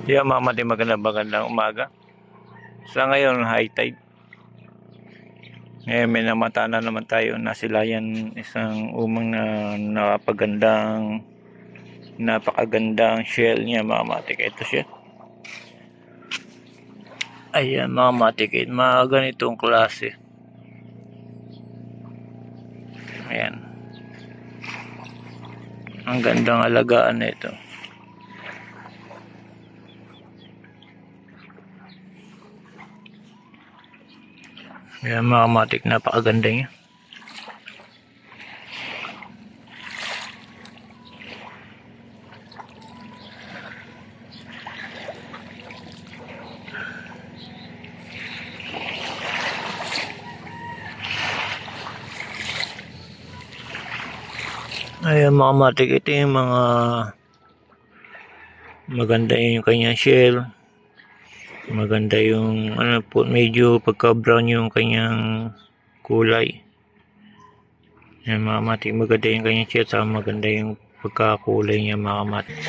Yeah, mga magandang umaga. Sa ngayon, high tide. May namata na naman tayo na silayan isang umang na napakagandang shell niya mga matik. Ito siya. Ayan mga matik, mga ganitong klase. Ayan. Ang gandang alagaan na ito. Ayan mga matik, napakaganda niya. Ayan mga matik, ito yung mga maganda yung kanyang shell. Maganda yung medyo pagka brown yung kanyang kulay. Ayan mga matik, maganda yung kanyang shell, saka maganda yung pagkakulay niya mga matik.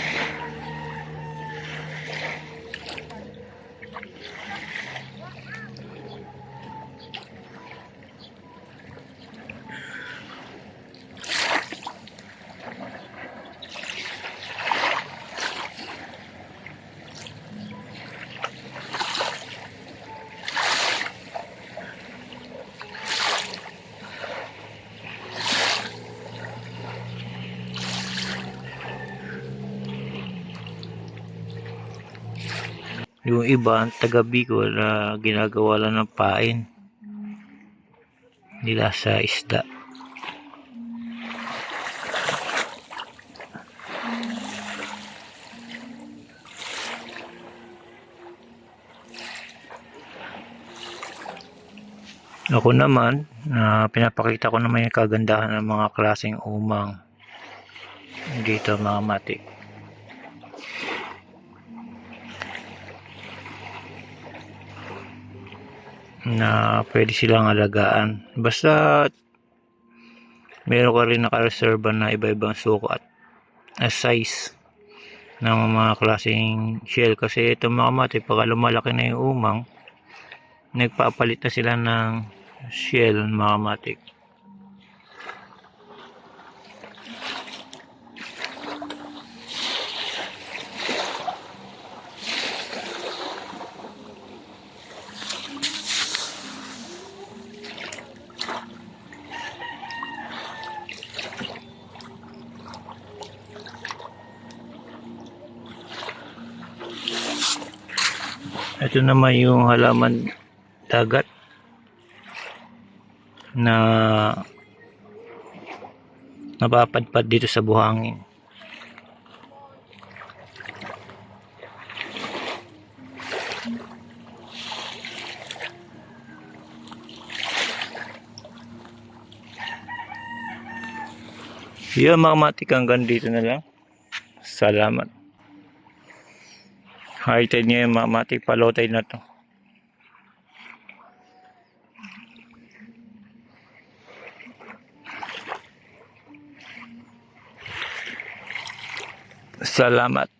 Yung iba, taga Bicol, ginagawa lang ng pain nila sa isda. Ako naman, pinapakita ko naman yung kagandahan ng mga klaseng umang dito mga matik. Na pwede silang alagaan. Basta meron ka rin nakareserba na iba-ibang sukat at size ng mga klaseng shell. Kasi itong mga matik, pagka lumalaki na yung umang, nagpapalit na sila ng shell mga matik. Ito naman yung halaman dagat na napapadpad dito sa buhangin. Yung mga matik, hanggang dito na lang. Salamat. High tide ngayon mga matik, pa-low tide na to. Salamat.